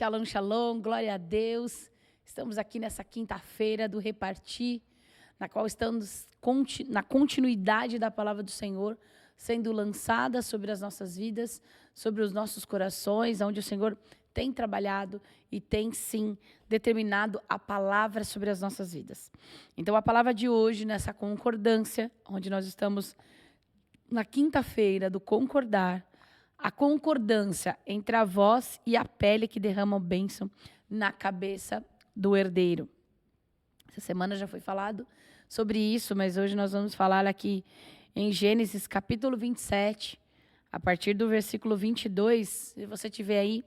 Shalom, shalom, glória a Deus. Estamos aqui nessa quinta-feira do Repartir, na qual estamos na continuidade da palavra do Senhor, sendo lançada sobre as nossas vidas, sobre os nossos corações, onde o Senhor tem trabalhado e tem, sim, determinado a palavra sobre as nossas vidas. Então, a palavra de hoje, nessa concordância, onde nós estamos na quinta-feira do concordar, a concordância entre a voz e a pele que derramam bênção na cabeça do herdeiro. Essa semana já foi falado sobre isso, mas hoje nós vamos falar aqui em Gênesis capítulo 27, a partir do versículo 22. Se você estiver aí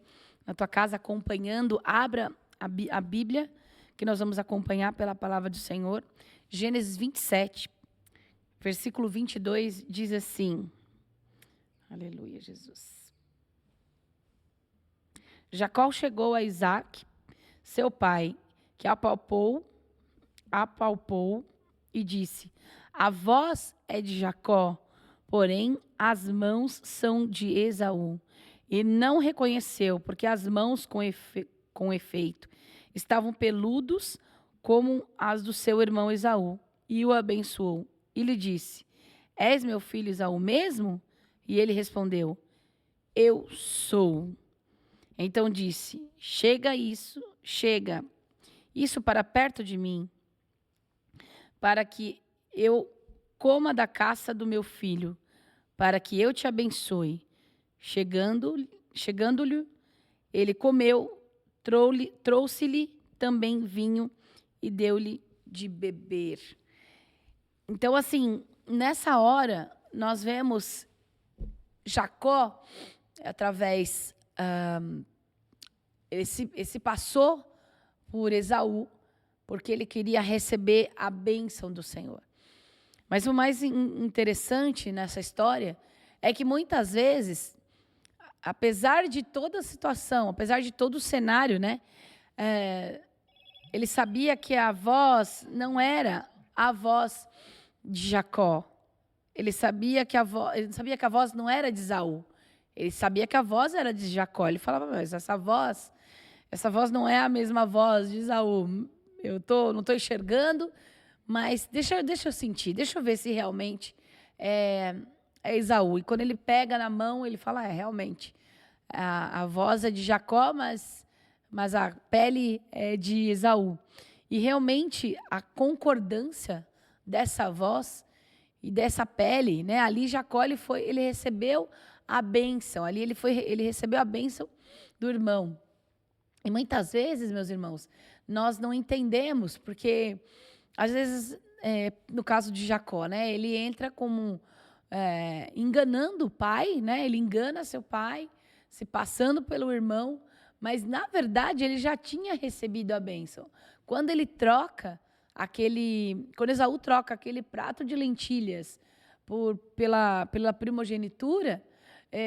na tua casa acompanhando, abra a Bíblia, que nós vamos acompanhar pela palavra do Senhor. Gênesis 27, versículo 22, diz assim... Aleluia, Jesus. Jacó chegou a Isaac, seu pai, que apalpou e disse: a voz é de Jacó, porém as mãos são de Esaú. E não reconheceu, porque as mãos, com efeito, estavam peludos como as do seu irmão Esaú. E o abençoou. E lhe disse: és meu filho Esaú mesmo? E ele respondeu: eu sou. Então disse: chega isso para perto de mim, para que eu coma da caça do meu filho, para que eu te abençoe. Chegando-lhe, ele comeu, trouxe-lhe também vinho e deu-lhe de beber. Então, assim, nessa hora, nós vemos Jacó, através, esse passou por Esaú, porque ele queria receber a bênção do Senhor. Mas o mais interessante nessa história é que muitas vezes, apesar de toda a situação, apesar de todo o cenário, né, ele sabia que a voz não era a voz de Jacó. Ele sabia que a voz não era de Esaú. Ele sabia que a voz era de Jacó. Ele falava: mas essa voz não é a mesma voz de Esaú. Eu não estou enxergando, mas deixa eu sentir, deixa eu ver se realmente é Esaú. E quando ele pega na mão, ele fala: realmente, a voz é de Jacó, mas a pele é de Esaú. E realmente a concordância dessa voz e dessa pele, né? Ali Jacó ele recebeu a bênção. Ali ele recebeu a bênção do irmão. E muitas vezes, meus irmãos, nós não entendemos, porque às vezes, no caso de Jacó, né? Ele entra como enganando o pai, né? Ele engana seu pai, se passando pelo irmão, mas na verdade ele já tinha recebido a bênção. Quando Esaú troca aquele prato de lentilhas pela primogenitura,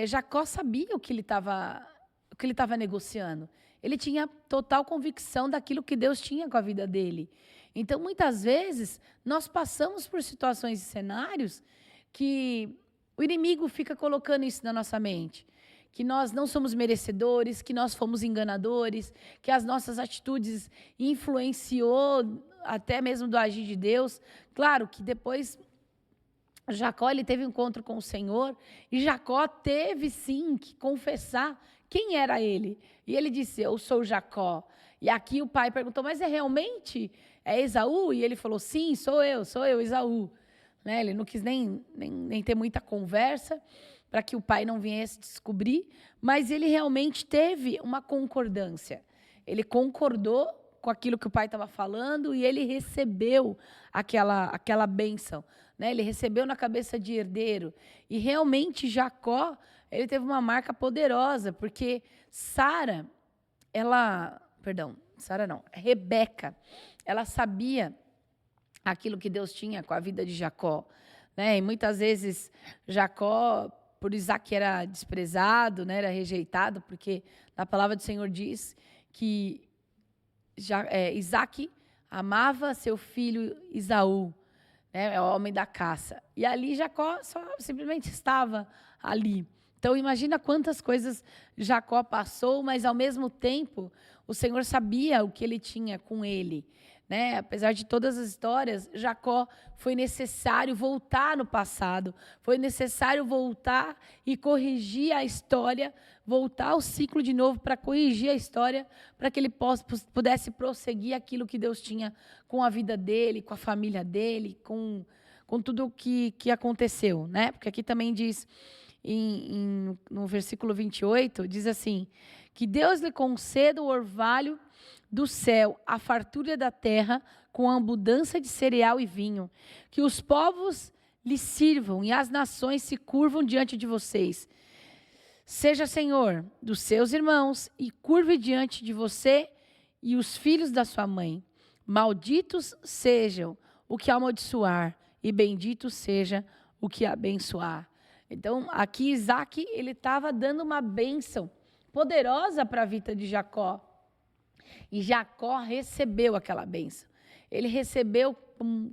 Jacó sabia o que ele estava negociando. Ele tinha total convicção daquilo que Deus tinha com a vida dele. Então, muitas vezes, nós passamos por situações e cenários que o inimigo fica colocando isso na nossa mente. Que nós não somos merecedores, que nós fomos enganadores, que as nossas atitudes influenciou até mesmo do agir de Deus. Claro que depois Jacó ele teve um encontro com o Senhor e Jacó teve sim que confessar quem era ele. E ele disse: eu sou Jacó. E aqui o pai perguntou: mas realmente Esaú? E ele falou: sim, sou eu, Esaú. Né? Ele não quis nem ter muita conversa para que o pai não viesse descobrir, mas ele realmente teve uma concordância. Ele concordou com aquilo que o pai estava falando e ele recebeu aquela bênção. Né? Ele recebeu na cabeça de herdeiro. E realmente Jacó, ele teve uma marca poderosa, porque Rebeca, ela sabia aquilo que Deus tinha com a vida de Jacó. Né? E muitas vezes Jacó, por Isaac, era desprezado, né? Era rejeitado, porque a palavra do Senhor diz que Isaac amava seu filho Esaú, né? É o homem da caça. E ali Jacó só simplesmente estava ali. Então, imagina quantas coisas Jacó passou, mas ao mesmo tempo, o Senhor sabia o que ele tinha com ele, né? Apesar de todas as histórias, Jacó foi necessário voltar no passado, foi necessário voltar e corrigir a história, voltar ao ciclo de novo para corrigir a história, para que ele pudesse prosseguir aquilo que Deus tinha com a vida dele, com a família dele, com tudo o que aconteceu, né? Porque aqui também diz, no versículo 28, diz assim, que Deus lhe conceda o orvalho do céu, a fartura da terra, com a abundância de cereal e vinho, que os povos lhe sirvam e as nações se curvam diante de vocês. Seja Senhor dos seus irmãos e curve diante de você e os filhos da sua mãe. Malditos sejam o que amaldiçoar e bendito seja o que abençoar. Então, aqui Isaac, ele estava dando uma bênção poderosa para a vida de Jacó. E Jacó recebeu aquela bênção. Ele recebeu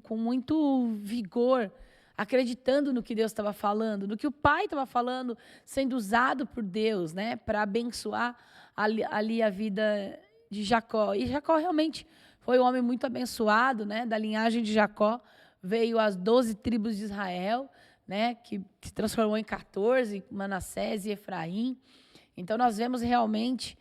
com muito vigor, acreditando no que Deus estava falando, no que o pai estava falando, sendo usado por Deus, né, para abençoar ali a vida de Jacó. E Jacó realmente foi um homem muito abençoado, né, da linhagem de Jacó veio as 12 tribos de Israel, né, que se transformou em 14, Manassés e Efraim. Então, nós vemos realmente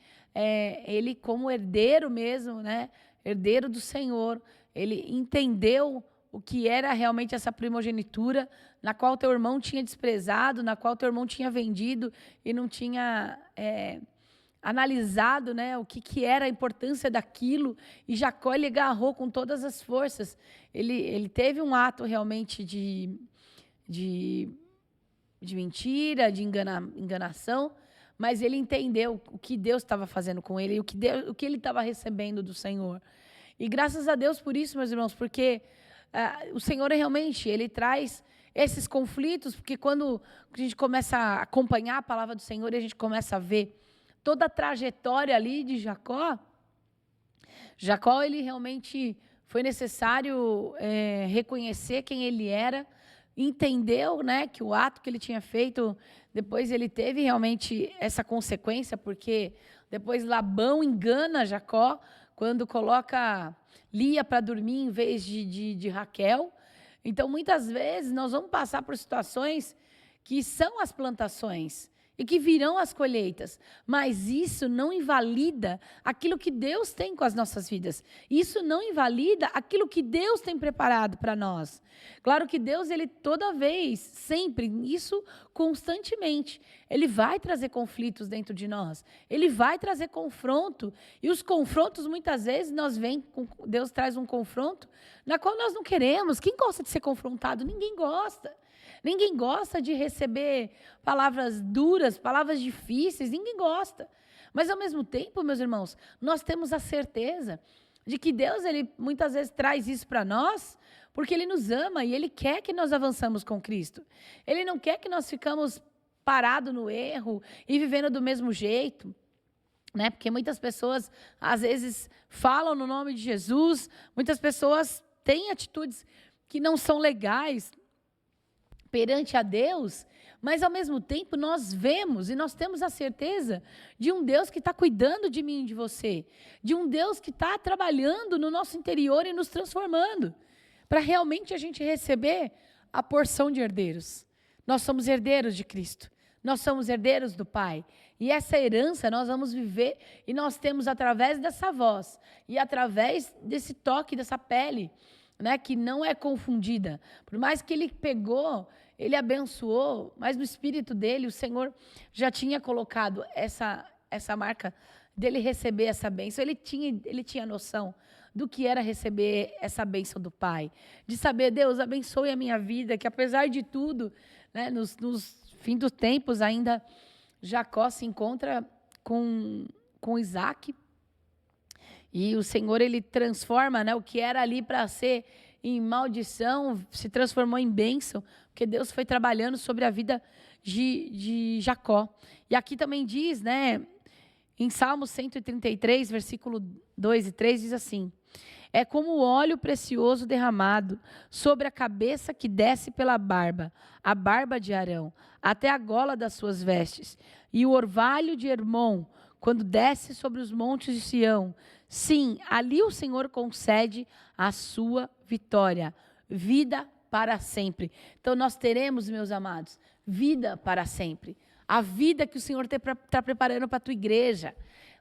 ele como herdeiro mesmo, né, herdeiro do Senhor. Ele entendeu o que era realmente essa primogenitura, na qual teu irmão tinha desprezado, na qual teu irmão tinha vendido e não tinha analisado, né, o que era a importância daquilo. E Jacó, ele agarrou com todas as forças. Ele teve um ato realmente de mentira, de enganação, mas ele entendeu o que Deus estava fazendo com ele, o que ele estava recebendo do Senhor. E graças a Deus por isso, meus irmãos, porque o Senhor realmente, ele traz esses conflitos, porque quando a gente começa a acompanhar a palavra do Senhor e a gente começa a ver toda a trajetória ali de Jacó, ele realmente foi necessário reconhecer quem ele era, entendeu, né, que o ato que ele tinha feito, depois ele teve realmente essa consequência, porque depois Labão engana Jacó quando coloca Lia para dormir em vez de Raquel. Então, muitas vezes, nós vamos passar por situações que são as plantações e que virão as colheitas, mas isso não invalida aquilo que Deus tem com as nossas vidas. Isso não invalida aquilo que Deus tem preparado para nós. Claro que Deus, ele toda vez, sempre, isso constantemente, ele vai trazer conflitos dentro de nós. Ele vai trazer confronto, e os confrontos muitas vezes Deus traz um confronto na qual nós não queremos. Quem gosta de ser confrontado? Ninguém gosta. Ninguém gosta de receber palavras duras, palavras difíceis, ninguém gosta. Mas, ao mesmo tempo, meus irmãos, nós temos a certeza de que Deus, ele muitas vezes traz isso para nós, porque ele nos ama e ele quer que nós avançamos com Cristo. Ele não quer que nós ficamos parados no erro e vivendo do mesmo jeito, né? Porque muitas pessoas, às vezes, falam no nome de Jesus, muitas pessoas têm atitudes que não são legais perante a Deus, mas ao mesmo tempo nós vemos e nós temos a certeza de um Deus que está cuidando de mim e de você, de um Deus que está trabalhando no nosso interior e nos transformando, para realmente a gente receber a porção de herdeiros. Nós somos herdeiros de Cristo, nós somos herdeiros do Pai, e essa herança nós vamos viver e nós temos através dessa voz e através desse toque, dessa pele, né, que não é confundida. Por mais que ele pegou, ele abençoou, mas no espírito dele, o Senhor já tinha colocado essa marca dele receber essa bênção. Ele tinha noção do que era receber essa bênção do Pai. De saber, Deus, abençoe a minha vida, que apesar de tudo, né, nos fim dos tempos, ainda Jacó se encontra com Isaac. E o Senhor, ele transforma, né, o que era ali para ser em maldição, se transformou em bênção, porque Deus foi trabalhando sobre a vida de Jacó. E aqui também diz, né, em Salmo 133, versículo 2 e 3, diz assim: É como o óleo precioso derramado sobre a cabeça que desce pela barba, a barba de Arão, até a gola das suas vestes. E o orvalho de Hermon, quando desce sobre os montes de Sião. Sim, ali o Senhor concede a sua vitória, vida para sempre. Então nós teremos, meus amados, vida para sempre. A vida que o Senhor está preparando para a tua igreja.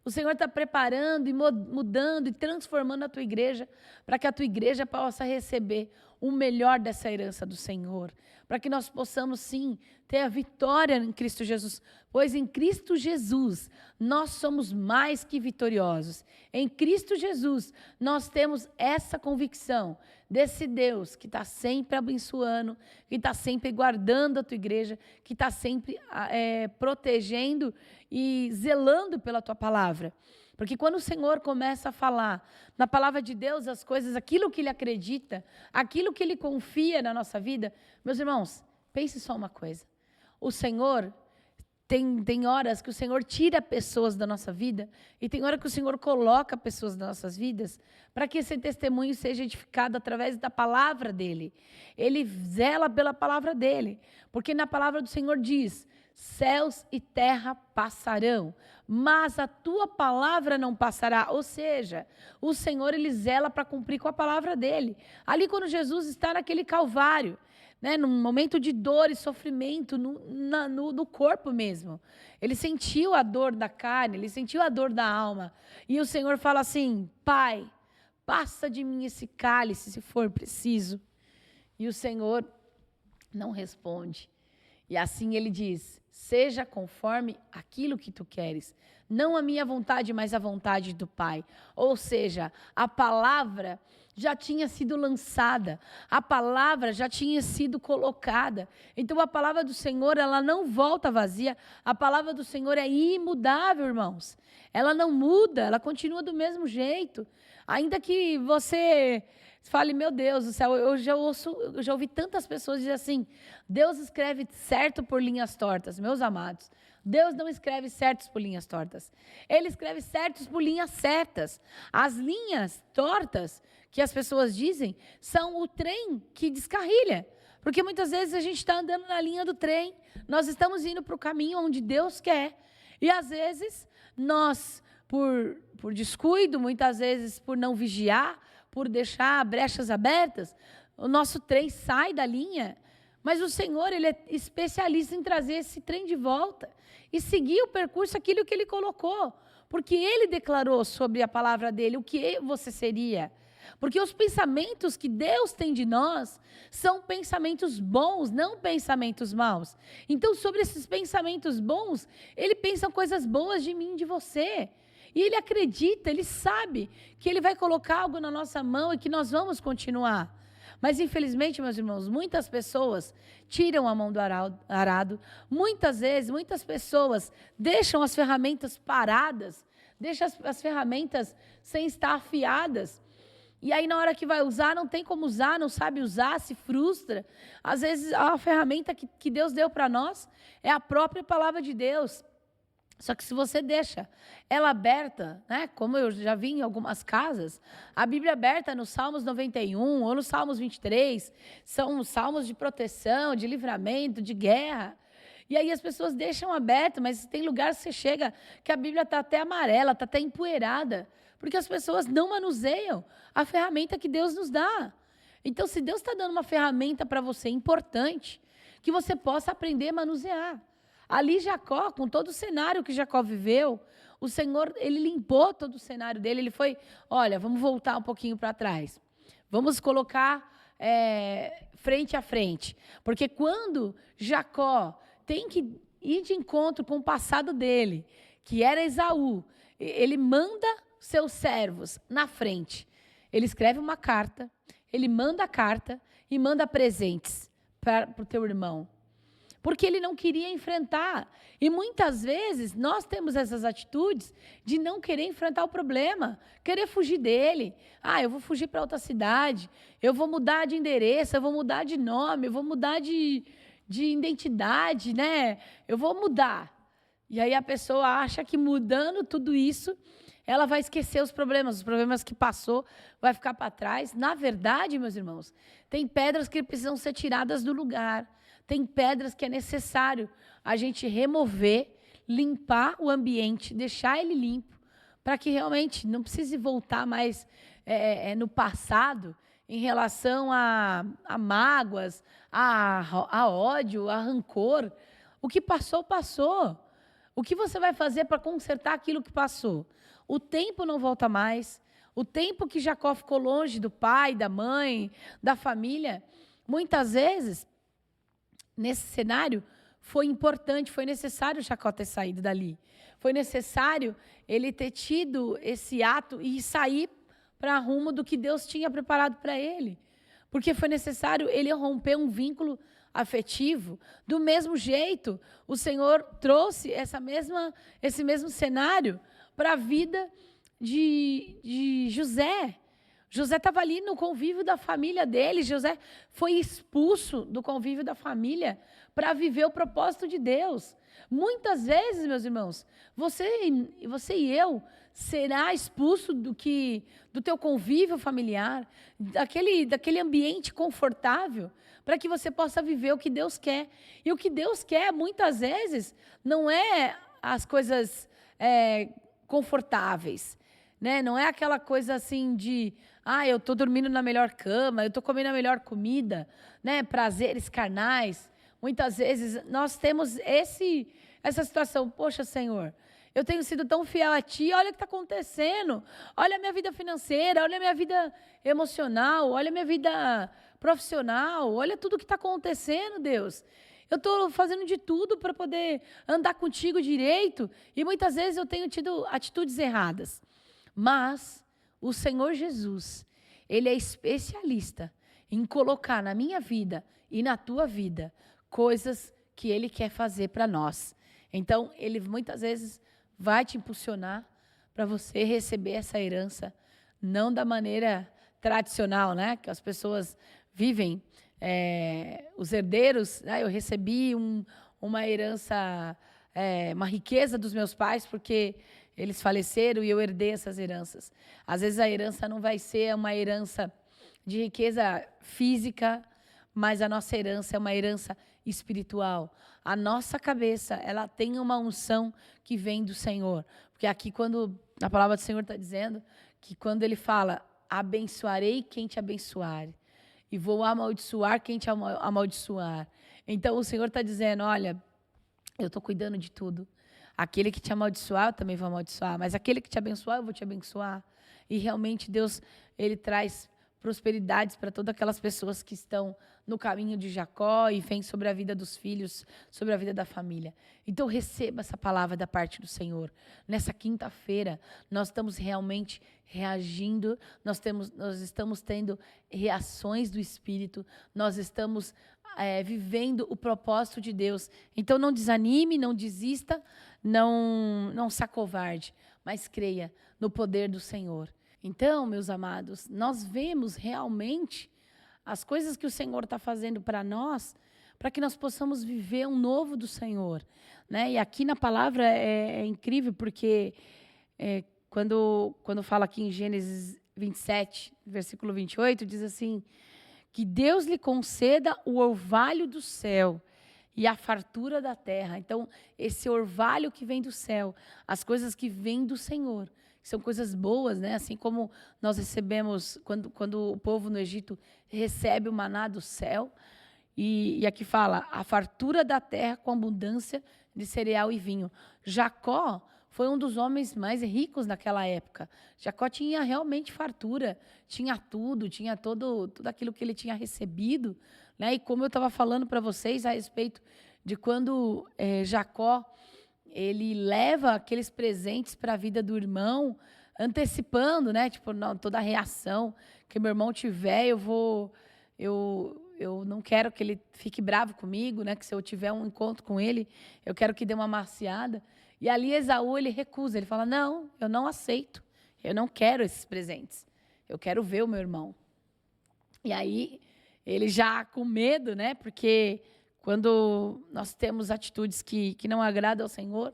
O Senhor está preparando e mudando e transformando a tua igreja para que a tua igreja possa receber o melhor dessa herança do Senhor. Para que nós possamos, sim, ter a vitória em Cristo Jesus. Pois em Cristo Jesus nós somos mais que vitoriosos. Em Cristo Jesus nós temos essa convicção desse Deus que está sempre abençoando, que está sempre guardando a tua igreja, que está sempre protegendo e zelando pela tua palavra. Porque quando o Senhor começa a falar na palavra de Deus as coisas, aquilo que Ele acredita, aquilo que Ele confia na nossa vida, meus irmãos, pense só uma coisa. O Senhor, tem horas que o Senhor tira pessoas da nossa vida e tem hora que o Senhor coloca pessoas nas nossas vidas para que esse testemunho seja edificado através da palavra dEle. Ele zela pela palavra dEle, porque na palavra do Senhor diz: céus e terra passarão, mas a tua palavra não passará. Ou seja, o Senhor, Ele zela para cumprir com a palavra dEle. Ali quando Jesus está naquele Calvário, né, num momento de dor e sofrimento no corpo mesmo. Ele sentiu a dor da carne, ele sentiu a dor da alma. E o Senhor fala assim: Pai, passa de mim esse cálice, se for preciso. E o Senhor não responde. E assim ele diz: seja conforme aquilo que tu queres. Não a minha vontade, mas a vontade do Pai. Ou seja, a palavra já tinha sido lançada, a palavra já tinha sido colocada. Então a palavra do Senhor, ela não volta vazia, a palavra do Senhor é imudável, irmãos. Ela não muda, ela continua do mesmo jeito. Ainda que você fale: meu Deus do céu, eu já ouvi tantas pessoas dizer assim: Deus escreve certo por linhas tortas. Meus amados, Deus não escreve certos por linhas tortas. Ele escreve certos por linhas certas. As linhas tortas que as pessoas dizem são o trem que descarrilha. Porque muitas vezes a gente está andando na linha do trem, nós estamos indo para o caminho onde Deus quer. E às vezes nós, por descuido, muitas vezes por não vigiar, por deixar brechas abertas, o nosso trem sai da linha. Mas o Senhor, Ele é especialista em trazer esse trem de volta e seguir o percurso, aquilo que Ele colocou. Porque Ele declarou sobre a palavra dEle o que você seria. Porque os pensamentos que Deus tem de nós são pensamentos bons, não pensamentos maus. Então, sobre esses pensamentos bons, Ele pensa coisas boas de mim e de você. E Ele acredita, Ele sabe que Ele vai colocar algo na nossa mão e que nós vamos continuar. Mas, infelizmente, meus irmãos, muitas pessoas tiram a mão do arado. Muitas vezes, muitas pessoas deixam as ferramentas paradas, deixam as ferramentas sem estar afiadas. E aí, na hora que vai usar, não tem como usar, não sabe usar, se frustra. Às vezes, a ferramenta que Deus deu para nós é a própria palavra de Deus. Só que se você deixa ela aberta, né, como eu já vi em algumas casas, a Bíblia aberta no Salmos 91 ou no Salmos 23, são salmos de proteção, de livramento, de guerra. E aí as pessoas deixam aberto, mas tem lugar que você chega que a Bíblia está até amarela, está até empoeirada, porque as pessoas não manuseiam a ferramenta que Deus nos dá. Então, se Deus está dando uma ferramenta para você importante, que você possa aprender a manusear. Ali Jacó, com todo o cenário que Jacó viveu, o Senhor, Ele limpou todo o cenário dele. Ele foi: olha, vamos voltar um pouquinho para trás. Vamos colocar frente a frente. Porque quando Jacó tem que ir de encontro com o passado dele, que era Esaú, ele manda seus servos na frente. Ele escreve uma carta, ele manda a carta e manda presentes para o teu irmão. Porque ele não queria enfrentar. E muitas vezes nós temos essas atitudes de não querer enfrentar o problema, querer fugir dele. Eu vou fugir para outra cidade, eu vou mudar de endereço, eu vou mudar de nome, eu vou mudar de identidade, né? Eu vou mudar. E aí a pessoa acha que mudando tudo isso, ela vai esquecer os problemas que passou vai ficar para trás. Na verdade, meus irmãos, tem pedras que precisam ser tiradas do lugar, tem pedras que é necessário a gente remover, limpar o ambiente, deixar ele limpo, para que realmente não precise voltar mais no passado em relação a mágoas, a ódio, a rancor. O que passou, passou. O que você vai fazer para consertar aquilo que passou? O tempo não volta mais. O tempo que Jacó ficou longe do pai, da mãe, da família, muitas vezes, nesse cenário, foi importante, foi necessário Jacó ter saído dali. Foi necessário ele ter tido esse ato e sair para rumo do que Deus tinha preparado para ele. Porque foi necessário ele romper um vínculo afetivo. Do mesmo jeito, o Senhor trouxe esse mesmo cenário para a vida de José. José estava ali no convívio da família dele. José foi expulso do convívio da família para viver o propósito de Deus. Muitas vezes, meus irmãos, você e eu será expulso do teu convívio familiar, daquele ambiente confortável, para que você possa viver o que Deus quer. E o que Deus quer, muitas vezes, não é as coisas confortáveis, né? Não é aquela coisa assim de, eu estou dormindo na melhor cama, eu estou comendo a melhor comida, né? Prazeres carnais. Muitas vezes nós temos essa situação. Poxa, Senhor, eu tenho sido tão fiel a Ti, olha o que está acontecendo. Olha a minha vida financeira, olha a minha vida emocional, olha a minha vida profissional, olha tudo o que está acontecendo, Deus. Eu estou fazendo de tudo para poder andar contigo direito e muitas vezes eu tenho tido atitudes erradas. Mas o Senhor Jesus, Ele é especialista em colocar na minha vida e na tua vida coisas que Ele quer fazer para nós. Então, Ele muitas vezes vai te impulsionar para você receber essa herança, não da maneira tradicional, né? Que as pessoas vivem. Os herdeiros, né? Eu recebi uma herança, uma riqueza dos meus pais, porque eles faleceram e eu herdei essas heranças. Às vezes a herança não vai ser uma herança de riqueza física, mas a nossa herança é uma herança espiritual. A nossa cabeça, ela tem uma unção que vem do Senhor. Porque aqui, quando a palavra do Senhor está dizendo que quando Ele fala, abençoarei quem te abençoar e vou amaldiçoar quem te amaldiçoar. Então, o Senhor está dizendo, olha, eu estou cuidando de tudo. Aquele que te amaldiçoar, eu também vou amaldiçoar. Mas aquele que te abençoar, eu vou te abençoar. E realmente Deus, Ele traz prosperidades para todas aquelas pessoas que estão no caminho de Jacó e vem sobre a vida dos filhos, sobre a vida da família. Então receba essa palavra da parte do Senhor. Nessa quinta-feira, nós estamos realmente reagindo, nós estamos tendo reações do Espírito, nós estamos vivendo o propósito de Deus. Então não desanime, não desista, não se acovarde, mas creia no poder do Senhor. Então, meus amados, nós vemos realmente as coisas que o Senhor está fazendo para nós, para que nós possamos viver um novo do Senhor, né? E aqui na palavra é incrível, porque quando fala aqui em Gênesis 27, versículo 28, diz assim, que Deus lhe conceda o orvalho do céu e a fartura da terra. Então, esse orvalho que vem do céu, as coisas que vêm do Senhor, são coisas boas, né? Assim como nós recebemos, quando o povo no Egito recebe o maná do céu, e aqui fala, a fartura da terra com abundância de cereal e vinho. Jacó foi um dos homens mais ricos naquela época. Jacó tinha realmente fartura, tinha tudo, tinha tudo aquilo que ele tinha recebido, né? E como eu estava falando para vocês a respeito de quando Jacó ele leva aqueles presentes para a vida do irmão, antecipando, né? Tipo, não, toda a reação que meu irmão tiver, eu não quero que ele fique bravo comigo, né? Que se eu tiver um encontro com ele, eu quero que dê uma amaciada. E ali Esaú, ele recusa, ele fala, não, eu não aceito, eu não quero esses presentes, eu quero ver o meu irmão. E aí, ele já com medo, né? Porque quando nós temos atitudes que não agradam ao Senhor,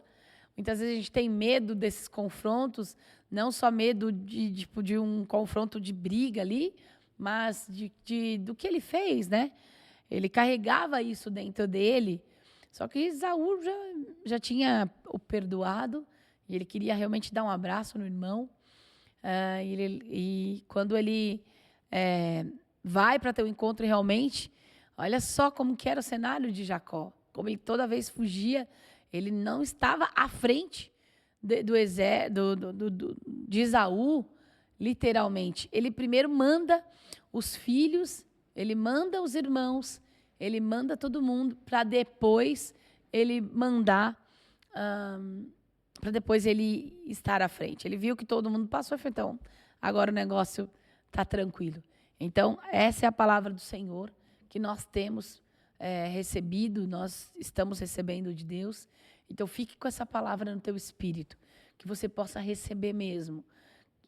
Muitas vezes a gente tem medo desses confrontos, não só medo de um confronto de briga ali, mas do que ele fez, né? Ele carregava isso dentro dele. Só que Esaú já tinha o perdoado e ele queria realmente dar um abraço no irmão. E quando ele vai para ter o encontro realmente, olha só como que era o cenário de Jacó. Como ele toda vez fugia, ele não estava à frente do exército de Esaú, literalmente. Ele primeiro manda os filhos, ele manda os irmãos, ele manda todo mundo para depois ele mandar, para depois ele estar à frente. Ele viu que todo mundo passou e falou, então, agora o negócio está tranquilo. Então, essa é a palavra do Senhor que nós temos recebido, nós estamos recebendo de Deus. Então, fique com essa palavra no teu espírito, que você possa receber mesmo,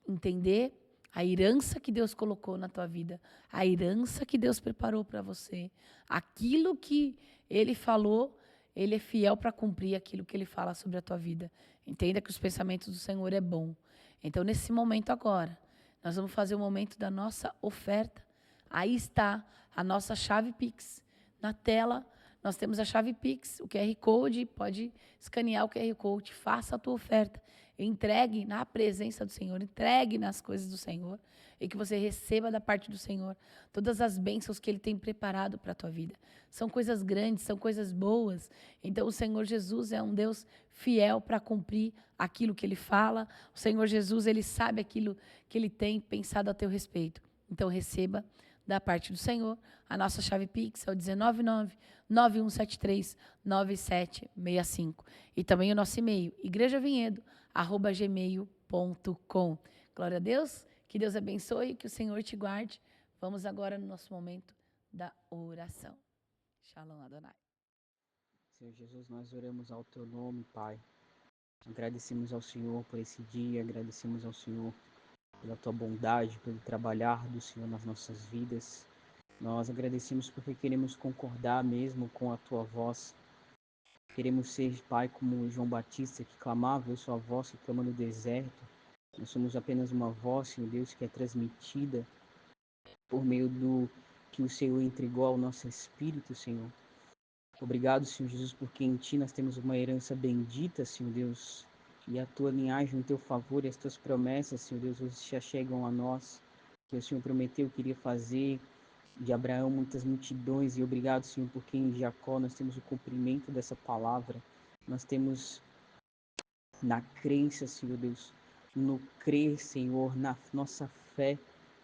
entender a herança que Deus colocou na tua vida, a herança que Deus preparou para você, aquilo que Ele falou, Ele é fiel para cumprir aquilo que Ele fala sobre a tua vida. Entenda que os pensamentos do Senhor é bom. Então, nesse momento agora, nós vamos fazer o momento da nossa oferta. Aí está a nossa chave Pix. Na tela, nós temos a chave Pix, o QR Code, pode escanear o QR Code, faça a tua oferta. Entregue na presença do Senhor, entregue nas coisas do Senhor e que você receba da parte do Senhor todas as bênçãos que Ele tem preparado para a tua vida. São coisas grandes, são coisas boas. Então, o Senhor Jesus é um Deus fiel para cumprir aquilo que Ele fala. O Senhor Jesus, Ele sabe aquilo que Ele tem pensado a teu respeito. Então, receba da parte do Senhor. A nossa chave Pix é o 19991739765. E também o nosso e-mail, igrejavinhedo@gmail.com. Glória a Deus, que Deus abençoe, que o Senhor te guarde. Vamos agora no nosso momento da oração. Shalom Adonai. Senhor Jesus, nós oramos ao Teu nome, Pai. Agradecemos ao Senhor por esse dia, agradecemos ao Senhor pela Tua bondade, pelo trabalhar do Senhor nas nossas vidas. Nós agradecemos porque queremos concordar mesmo com a Tua voz. Queremos ser, Pai, como João Batista, que clamava a Sua voz, que clama no deserto. Nós somos apenas uma voz, Senhor Deus, que é transmitida por meio do que o Senhor entregou ao nosso espírito, Senhor. Obrigado, Senhor Jesus, porque em Ti nós temos uma herança bendita, Senhor Deus, e a Tua linhagem em Teu favor e as Tuas promessas, Senhor Deus, hoje se achegam a nós, que o Senhor prometeu que iria fazer de Abraão muitas multidões, e obrigado, Senhor, porque em Jacó nós temos o cumprimento dessa palavra, nós temos na crença, Senhor Deus, no crer, Senhor, na nossa fé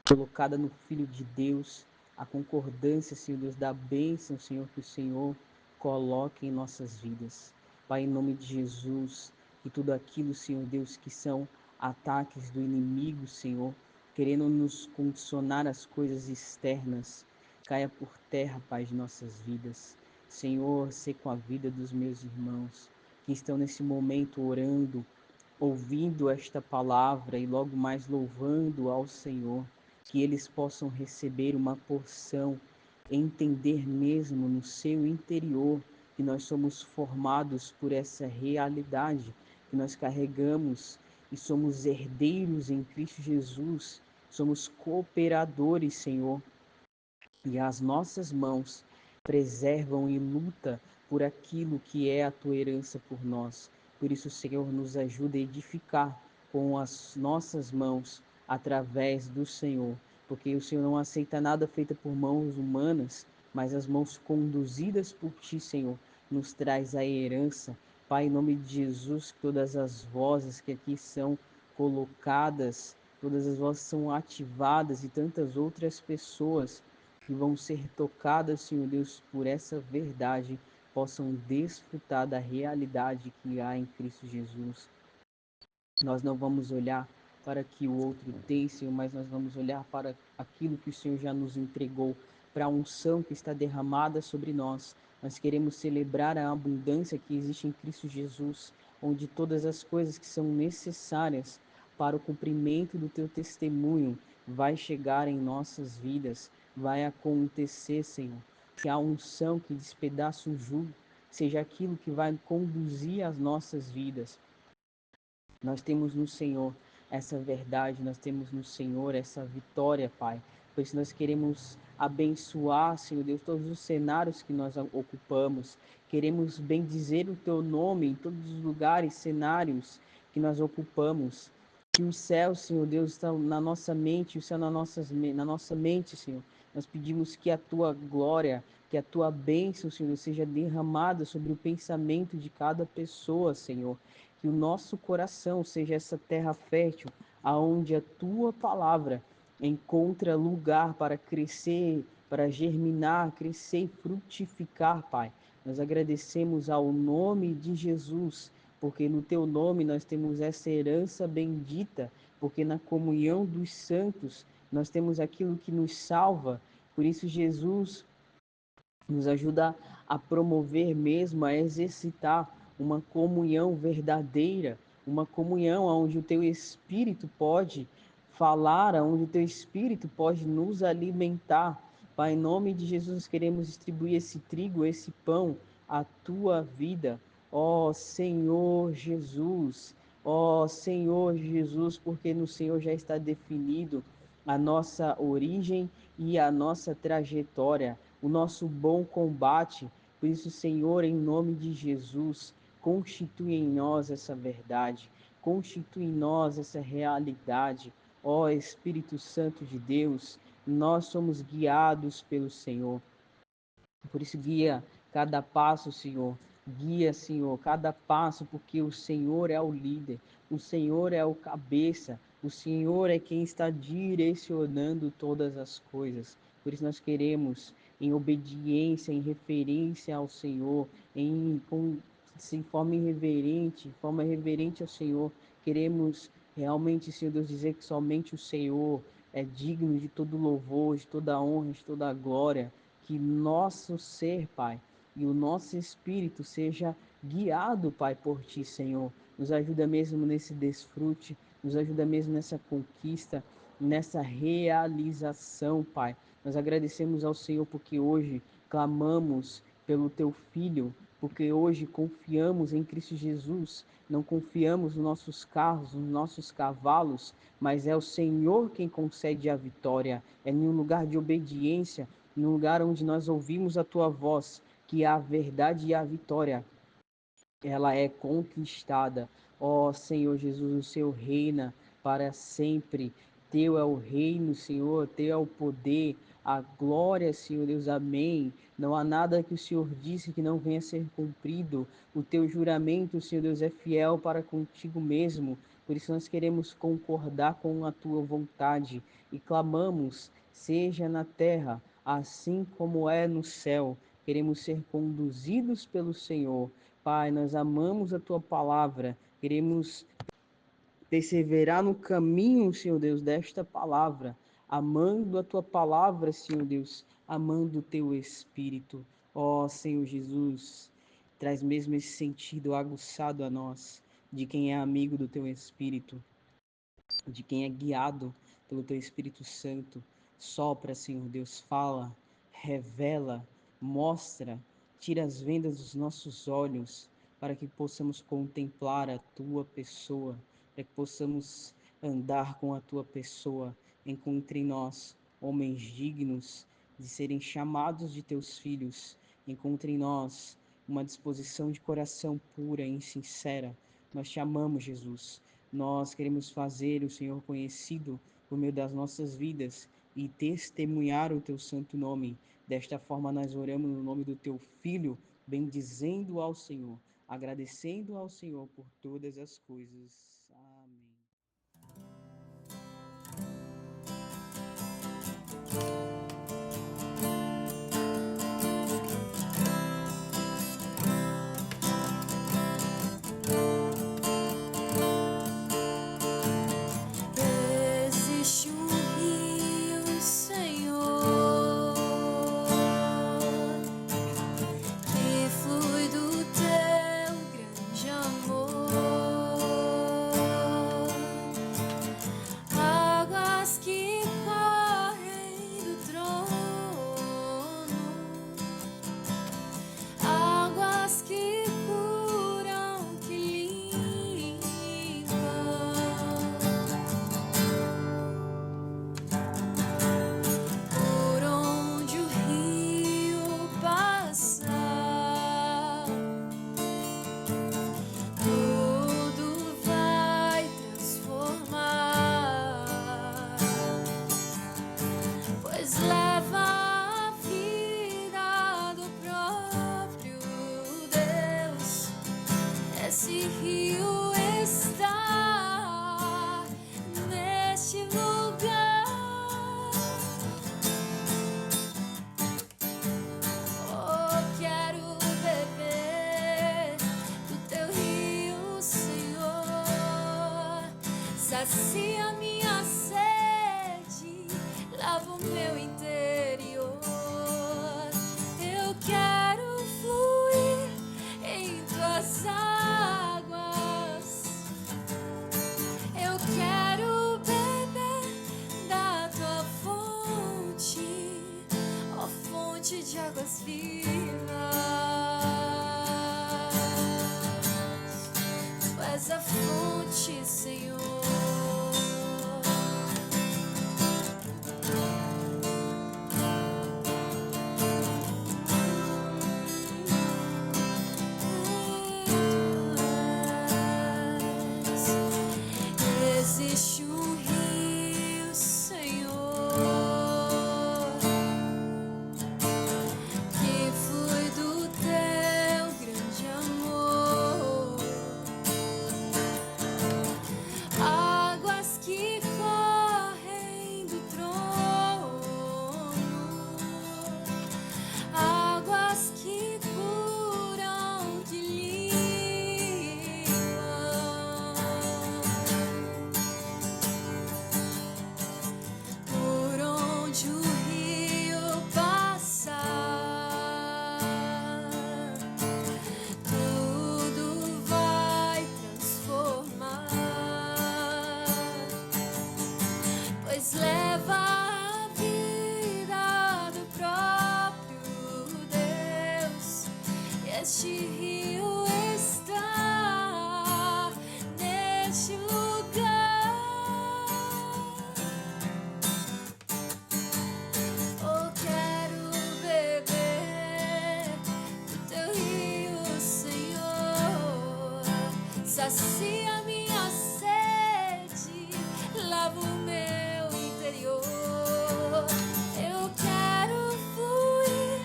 colocada no Filho de Deus, a concordância, Senhor Deus, da bênção, Senhor, que o Senhor coloque em nossas vidas. Pai, em nome de Jesus, que tudo aquilo, Senhor Deus, que são ataques do inimigo, Senhor, querendo nos condicionar às coisas externas, caia por terra, Pai, de nossas vidas. Senhor, sei com a vida dos meus irmãos que estão nesse momento orando, ouvindo esta palavra e logo mais louvando ao Senhor, que eles possam receber uma porção, entender mesmo no seu interior que nós somos formados por essa realidade, que nós carregamos e somos herdeiros em Cristo Jesus, somos cooperadores, Senhor, e as nossas mãos preservam e lutam por aquilo que é a tua herança por nós. Por isso, Senhor, nos ajuda a edificar com as nossas mãos através do Senhor, porque o Senhor não aceita nada feito por mãos humanas, mas as mãos conduzidas por ti, Senhor, nos traz a herança. Pai, em nome de Jesus, todas as vozes que aqui são colocadas, todas as vozes são ativadas e tantas outras pessoas que vão ser tocadas, Senhor Deus, por essa verdade, possam desfrutar da realidade que há em Cristo Jesus. Nós não vamos olhar para que o outro tem, Senhor, mas nós vamos olhar para aquilo que o Senhor já nos entregou, para a unção que está derramada sobre nós. Nós queremos celebrar a abundância que existe em Cristo Jesus, onde todas as coisas que são necessárias para o cumprimento do teu testemunho vai chegar em nossas vidas, vai acontecer, Senhor. Que a unção que despedaça o jugo seja aquilo que vai conduzir as nossas vidas, Nós temos no Senhor essa verdade, nós temos no Senhor essa vitória, Pai. Por isso nós queremos abençoar, Senhor Deus, todos os cenários que nós ocupamos. Queremos bendizer o Teu nome em todos os lugares, cenários que nós ocupamos. Que o céu, Senhor Deus, está na nossa mente, o céu na nossa mente, Senhor. Nós pedimos que a Tua glória, que a Tua bênção, Senhor, seja derramada sobre o pensamento de cada pessoa, Senhor. Que o nosso coração seja essa terra fértil, aonde a Tua palavra encontra lugar para crescer, para germinar, crescer e frutificar, Pai. Nós agradecemos ao nome de Jesus, porque no Teu nome nós temos essa herança bendita, porque na comunhão dos santos nós temos aquilo que nos salva. Por isso, Jesus nos ajuda a promover mesmo, a exercitar uma comunhão verdadeira, uma comunhão onde o Teu Espírito pode falar, onde o Teu Espírito pode nos alimentar. Pai, em nome de Jesus, queremos distribuir esse trigo, esse pão, à Tua vida. Ó Senhor Jesus, ó Senhor Jesus, porque no Senhor já está definido a nossa origem e a nossa trajetória, o nosso bom combate. Por isso, Senhor, em nome de Jesus, constitui em nós essa verdade, constitui em nós essa realidade. Ó Espírito Santo de Deus, nós somos guiados pelo Senhor. Por isso, guia cada passo, Senhor. Guia, Senhor, cada passo, porque o Senhor é o líder, o Senhor é o cabeça, o Senhor é quem está direcionando todas as coisas. Por isso, nós queremos, em obediência, em referência ao Senhor, em forma reverente ao Senhor, queremos realmente, Senhor Deus, dizer que somente o Senhor é digno de todo louvor, de toda honra, de toda glória. Que nosso ser, Pai, e o nosso espírito seja guiado, Pai, por Ti, Senhor. Nos ajuda mesmo nesse desfrute, nos ajuda mesmo nessa conquista, nessa realização, Pai. Nós agradecemos ao Senhor porque hoje clamamos pelo Teu Filho, porque hoje confiamos em Cristo Jesus, não confiamos nos nossos carros, nos nossos cavalos, mas é o Senhor quem concede a vitória. É em um lugar de obediência, no lugar onde nós ouvimos a Tua voz, que a verdade e a vitória, ela é conquistada. Ó Senhor Jesus, o Senhor reina para sempre. Teu é o reino, Senhor, Teu é o poder, a glória, Senhor Deus, amém. Não há nada que o Senhor disse que não venha a ser cumprido. O Teu juramento, Senhor Deus, é fiel para contigo mesmo. Por isso nós queremos concordar com a Tua vontade e clamamos, seja na terra, assim como é no céu. Queremos ser conduzidos pelo Senhor. Pai, nós amamos a Tua palavra, queremos perseverar no caminho, Senhor Deus, desta palavra, amando a Tua palavra, Senhor Deus, amando o Teu Espírito. Ó Senhor Jesus, traz mesmo esse sentido aguçado a nós, de quem é amigo do Teu Espírito, de quem é guiado pelo Teu Espírito Santo. Sopra, Senhor Deus, fala, revela, mostra, tira as vendas dos nossos olhos, para que possamos contemplar a Tua pessoa, para que possamos andar com a Tua pessoa. Encontre em nós homens dignos de serem chamados de Teus filhos. Encontre em nós uma disposição de coração pura e sincera. Nós te amamos, Jesus. Nós queremos fazer o Senhor conhecido por meio das nossas vidas e testemunhar o Teu santo nome. Desta forma nós oramos no nome do Teu Filho, bendizendo ao Senhor, agradecendo ao Senhor por todas as coisas. Amém. Existe um rio, Senhor, que flui do Teu grande amor. sacia minha sede, lava o meu interior. Eu quero fluir em tuas águas. Eu quero beber da tua fonte, ó fonte de águas vivas. Tu és a fonte, Senhor. Existe um rio, Senhor, que flui do teu grande amor. Águas que correm do trono, águas que curam, que limpam. Por onde o rio passar, tudo vai transformar, pois leva a vida do próprio Deus. E este rio está neste lugar. Oh, quero beber do teu rio, Senhor. Sacia minha sede, lava o meu interior. Eu quero fluir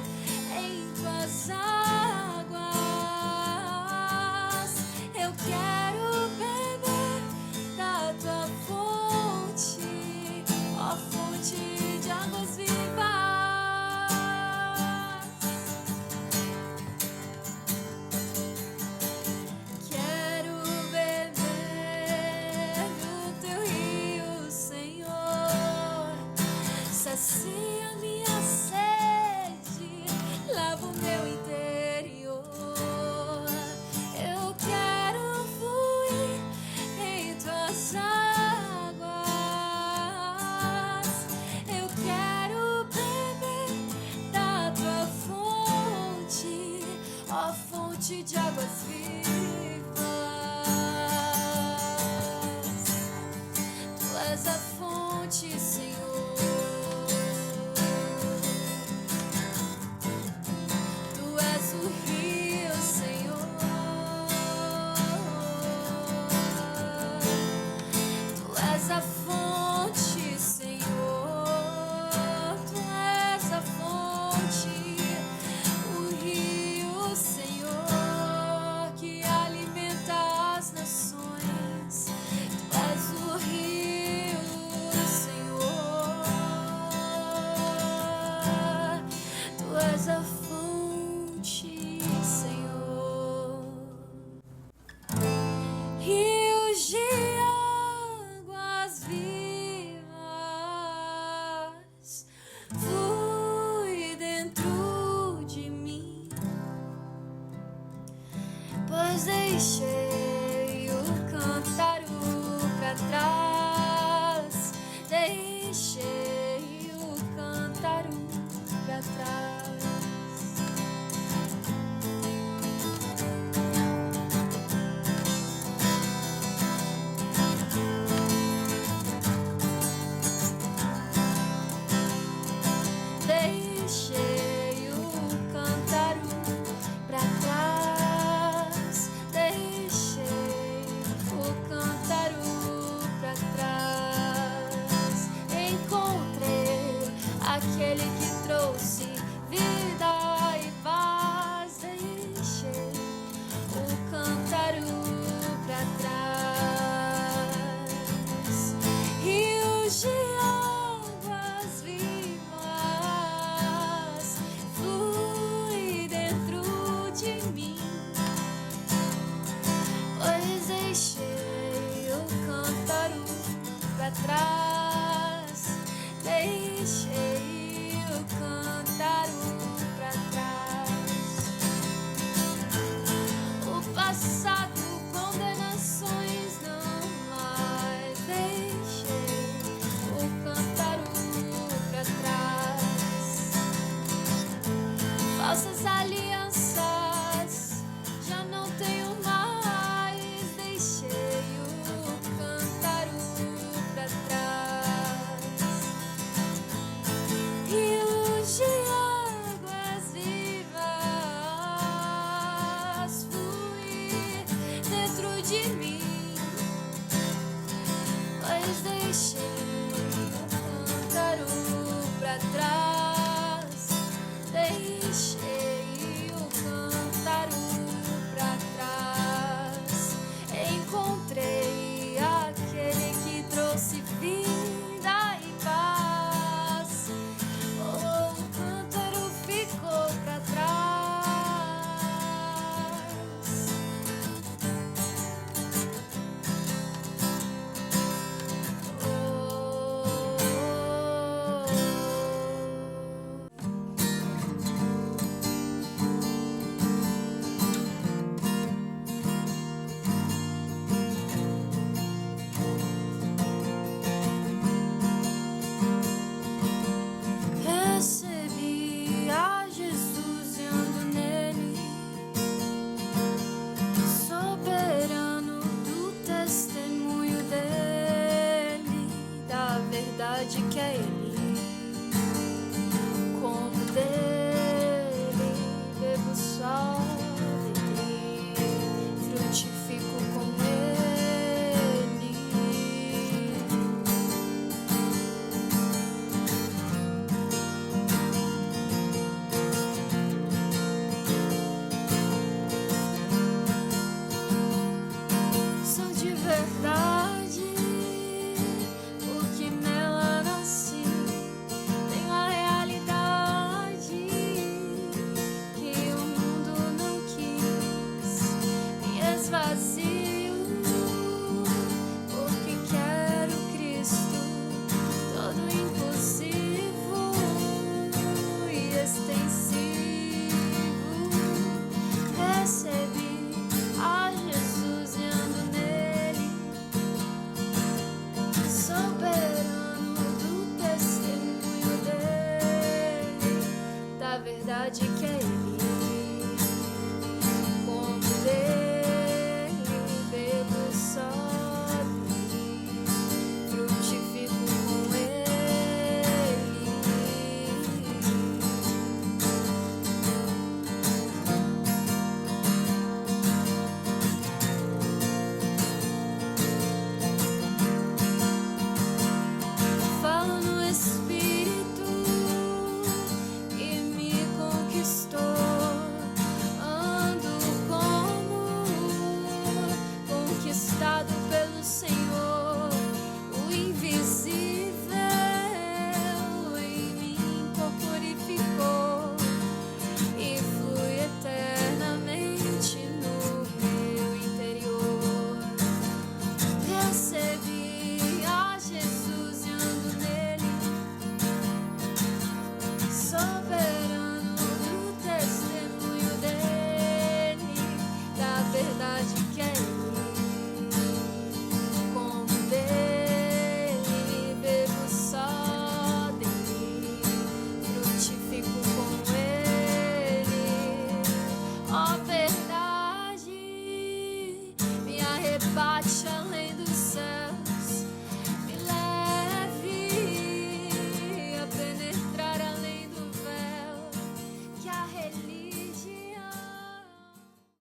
em tuas águas. Eu quero beber da tua fonte, ó fonte de águas vivas. Quero beber do teu rio, Senhor. Sacia minha sede, lava o meu interior. Eu quero fluir em tuas águas. Eu quero beber da tua fonte, ó fonte de águas vivas. Tu és a fonte, Senhor. Tu és o rio, Senhor. Tu és a fonte, Senhor. Tu és a fonte, o rio, Senhor, que alimenta as nações. Tu és o rio, Senhor. Tu és a fonte, Senhor. Rios de águas vivas, flui dentro de mim, pois deixei o cântaro pra trás.